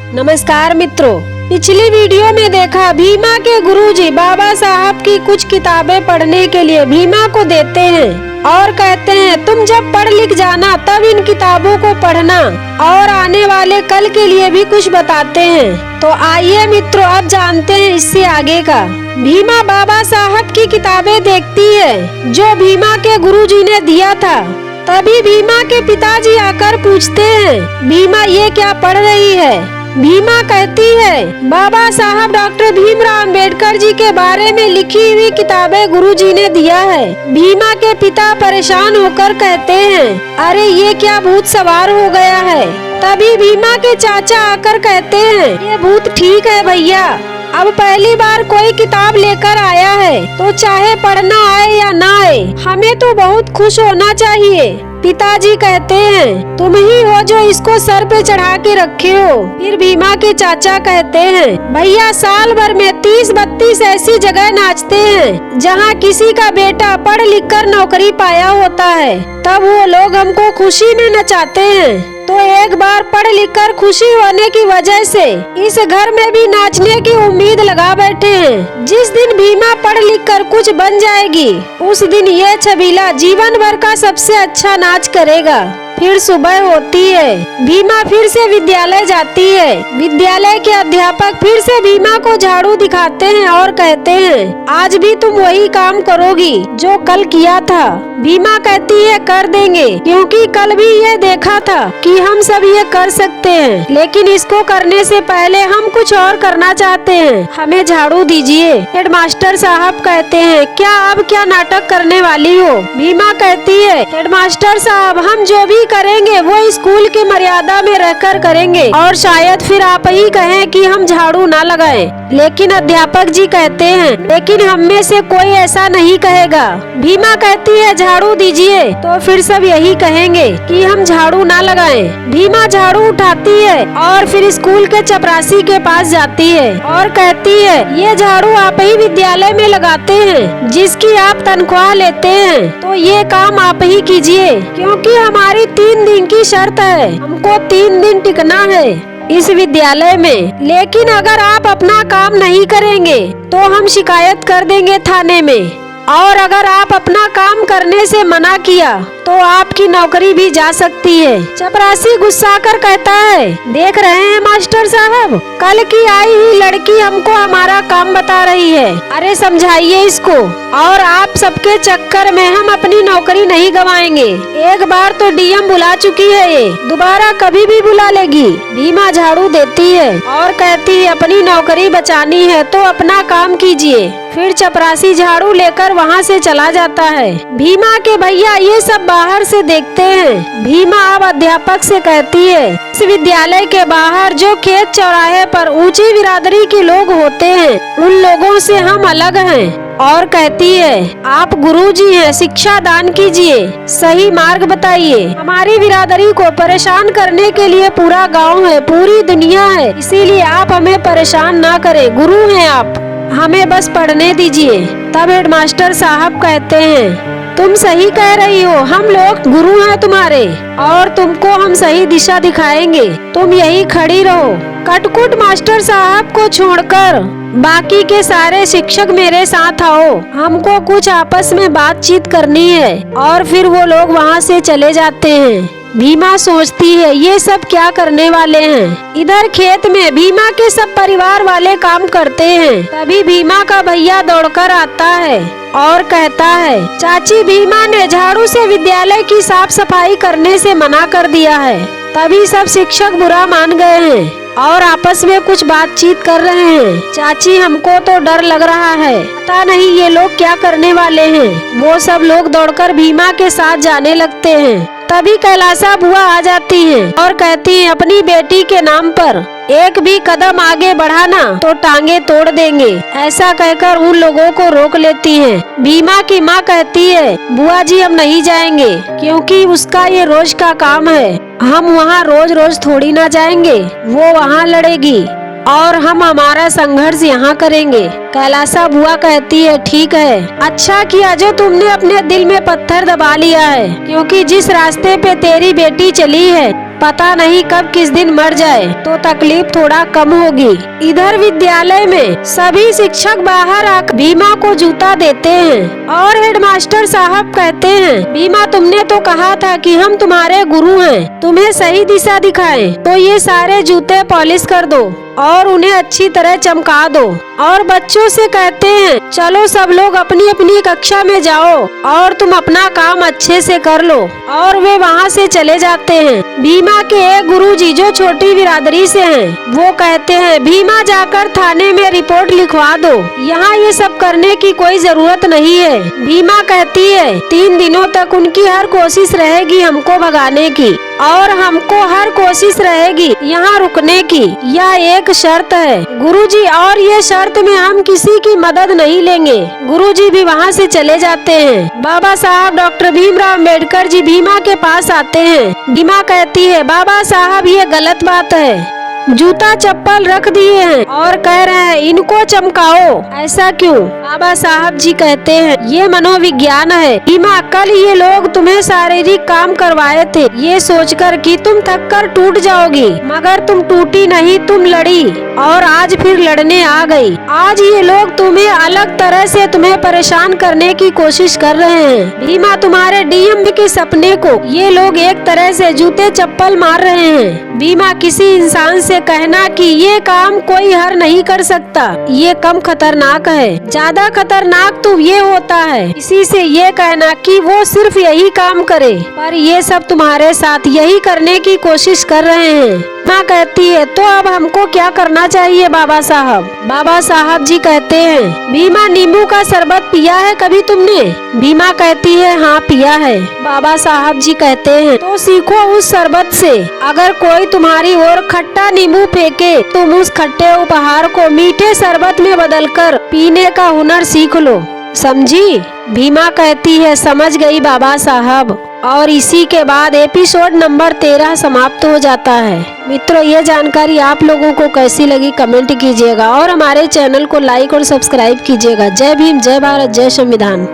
नमस्कार मित्रों, पिछली वीडियो में देखा भीमा के गुरुजी बाबा साहब की कुछ किताबें पढ़ने के लिए भीमा को देते हैं और कहते हैं तुम जब पढ़ लिख जाना तब इन किताबों को पढ़ना और आने वाले कल के लिए भी कुछ बताते हैं। तो आइए मित्रों अब जानते हैं इससे आगे का। भीमा बाबा साहब की किताबें देखती है जो भीमा के गुरुजी ने दिया था। तभी भीमा के पिताजी आकर पूछते हैं भीमा ये क्या पढ़ रही है। भीमा कहती है बाबा साहब डॉक्टर भीमराव अंबेडकर जी के बारे में लिखी हुई किताबें गुरुजी ने दिया है। भीमा के पिता परेशान होकर कहते हैं अरे ये क्या भूत सवार हो गया है। तभी भीमा के चाचा आकर कहते हैं ये भूत ठीक है भैया, अब पहली बार कोई किताब लेकर आया है तो चाहे पढ़ना आए या ना आए हमें तो बहुत खुश होना चाहिए। पिताजी कहते हैं तुम ही हो जो इसको सर पे चढ़ा के रखे हो। फिर भीमा के चाचा कहते हैं भैया साल भर में 30-32 ऐसी जगह नाचते हैं जहाँ किसी का बेटा पढ़ लिख कर नौकरी पाया होता है, तब वो लोग हमको खुशी में नचाते हैं। तो एक बार पढ़ लिख कर खुशी होने की वजह से इस घर में भी नाचने की उम्मीद लगा बैठे हैं। जिस दिन भीमा पढ़ लिख कर कुछ बन जाएगी उस दिन ये छबीला जीवन भर का सबसे अच्छा नाच करेगा। फिर सुबह होती है, भीमा फिर से विद्यालय जाती है। विद्यालय के अध्यापक फिर से भीमा को झाड़ू दिखाते हैं और कहते हैं आज भी तुम वही काम करोगी जो कल किया था। भीमा कहती है कर देंगे, क्योंकि कल भी ये देखा था कि हम सब ये कर सकते हैं, लेकिन इसको करने से पहले हम कुछ और करना चाहते हैं, हमें झाड़ू दीजिए। हेडमास्टर साहब कहते हैं क्या अब क्या नाटक करने वाली हो। भीमा कहती है हेडमास्टर साहब हम जो भी करेंगे वो स्कूल की मर्यादा में रहकर करेंगे और शायद फिर आप ही कहें कि हम झाड़ू ना लगाएं। लेकिन अध्यापक जी कहते हैं लेकिन हम में से कोई ऐसा नहीं कहेगा। भीमा कहती है झाड़ू दीजिए, तो फिर सब यही कहेंगे कि हम झाड़ू ना लगाएं। भीमा झाड़ू उठाती है और फिर स्कूल के चपरासी के पास जाती है और कहती है ये झाड़ू आप ही विद्यालय में लगाते हैं जिसकी आप तनख्वाह लेते हैं, तो ये काम आप ही कीजिए, क्योंकि हमारी 3 दिन की शर्त है, हमको 3 दिन टिकना है इस विद्यालय में। लेकिन अगर आप अपना काम नहीं करेंगे तो हम शिकायत कर देंगे थाने में, और अगर आप अपना काम करने से मना किया तो आपकी नौकरी भी जा सकती है। चपरासी गुस्सा कर कहता है देख रहे हैं मास्टर साहब, कल की आई हुई लड़की हमको हमारा काम बता रही है, अरे समझाइए इसको, और आप सबके चक्कर में हम अपनी नौकरी नहीं गवाएंगे। एक बार तो डीएम बुला चुकी है, ये दोबारा कभी भी बुला लेगी। भीमा झाड़ू देती है और कहती है अपनी नौकरी बचानी है तो अपना काम कीजिए। फिर चपरासी झाड़ू लेकर वहाँ से चला जाता है। भीमा के भैया ये सब बाहर से देखते हैं। भीमा अब अध्यापक से कहती है इस विद्यालय के बाहर जो खेत चौराहे पर ऊंची बिरादरी के लोग होते हैं उन लोगों से हम अलग हैं, और कहती है आप गुरुजी हैं, शिक्षा दान कीजिए, सही मार्ग बताइए। हमारी बिरादरी को परेशान करने के लिए पूरा गांव है, पूरी दुनिया है, इसीलिए आप हमें परेशान ना करें, गुरु हैं आप, हमें बस पढ़ने दीजिए। तब हेडमास्टर साहब कहते हैं तुम सही कह रही हो, हम लोग गुरु हैं तुम्हारे और तुमको हम सही दिशा दिखाएंगे, तुम यही खड़ी रहो। कटकुट मास्टर साहब को छोड़कर बाकी के सारे शिक्षक मेरे साथ आओ, हमको कुछ आपस में बातचीत करनी है। और फिर वो लोग वहाँ से चले जाते हैं। भीमा सोचती है ये सब क्या करने वाले हैं। इधर खेत में भीमा के सब परिवार वाले काम करते हैं। तभी भीमा का भैया दौड़कर आता है और कहता है चाची भीमा ने झाड़ू से विद्यालय की साफ सफाई करने से मना कर दिया है। तभी सब शिक्षक बुरा मान गए हैं और आपस में कुछ बातचीत कर रहे हैं। चाची हमको तो डर लग रहा है, पता नहीं ये लोग क्या करने वाले हैं। वो सब लोग दौड़कर भीमा के साथ जाने लगते हैं। तभी कैलासा बुआ आ जाती है और कहती है अपनी बेटी के नाम पर एक भी कदम आगे बढ़ाना तो टांगे तोड़ देंगे। ऐसा कहकर उन लोगों को रोक लेती हैं। भीमा की माँ कहती है बुआ जी हम नहीं जाएंगे, क्योंकि उसका ये रोज का काम है, हम वहाँ रोज रोज थोड़ी ना जाएंगे, वो वहाँ लड़ेगी और हम हमारा संघर्ष यहाँ करेंगे। कैलासा बुआ कहती है ठीक है, अच्छा किया जो तुमने अपने दिल में पत्थर दबा लिया है, क्योंकि जिस रास्ते पे तेरी बेटी चली है पता नहीं कब किस दिन मर जाए तो तकलीफ थोड़ा कम होगी। इधर विद्यालय में सभी शिक्षक बाहर आकर भीमा को जूता देते हैं और हेडमास्टर साहब कहते हैं, भीमा तुमने तो कहा था कि हम तुम्हारे गुरु हैं, तुम्हें सही दिशा दिखाएं, तो ये सारे जूते पॉलिश कर दो और उन्हें अच्छी तरह चमका दो। और बच्चों से कहते हैं, चलो सब लोग अपनी अपनी कक्षा में जाओ और तुम अपना काम अच्छे से कर लो। और वे वहाँ से चले जाते हैं। भीमा के एक गुरुजी जो छोटी बिरादरी से हैं, वो कहते हैं, भीमा जाकर थाने में रिपोर्ट लिखवा दो, यहाँ ये सब करने की कोई जरूरत नहीं है। भीमा कहती है, 3 दिनों तक उनकी हर कोशिश रहेगी हमको भगाने की और हमको हर कोशिश रहेगी यहाँ रुकने की। यह एक शर्त है गुरुजी, और ये शर्त में हम किसी की मदद नहीं लेंगे। गुरुजी भी वहाँ से चले जाते हैं। बाबा साहब डॉक्टर भीमराव अम्बेडकर जी भीमा के पास आते हैं। भीमा कहती है, बाबा साहब ये गलत बात है, जूता चप्पल रख दिए हैं और कह रहे हैं इनको चमकाओ, ऐसा क्यों? बाबा साहब जी कहते हैं, ये मनोविज्ञान है भीमा, कल ये लोग तुम्हें शारीरिक काम करवाए थे ये सोचकर कि तुम थक कर टूट जाओगी, मगर तुम टूटी नहीं, तुम लड़ी और आज फिर लड़ने आ गई। आज ये लोग तुम्हें अलग तरह से तुम्हें परेशान करने की कोशिश कर रहे हैं भीमा, तुम्हारे डीएम के सपने को ये लोग एक तरह से जूते चप्पल मार रहे हैं। भीमा, किसी इंसान से कहना कि ये काम कोई हर नहीं कर सकता, ये कम खतरनाक है। ज्यादा खतरनाक तो ये होता है किसी से ये कहना कि वो सिर्फ यही काम करे, पर ये सब तुम्हारे साथ यही करने की कोशिश कर रहे हैं। माँ कहती है, तो अब हमको क्या करना चाहिए बाबा साहब? बाबा साहब जी कहते हैं, भीमा नींबू का शरबत पिया है कभी तुमने? भीमा कहती है, हाँ पिया है। बाबा साहब जी कहते हैं, तो सीखो उस शरबत से। अगर कोई तुम्हारी ओर खट्टा नींबू फेंके, तुम उस खट्टे उपहार को मीठे शरबत में बदलकर पीने का हुनर सीख लो, समझी? भीमा कहती है, समझ गई बाबा साहब। और इसी के बाद एपिसोड नंबर 13 समाप्त हो जाता है। मित्रों, ये जानकारी आप लोगों को कैसी लगी कमेंट कीजिएगा और हमारे चैनल को लाइक और सब्सक्राइब कीजिएगा। जय भीम, जय भारत, जय संविधान।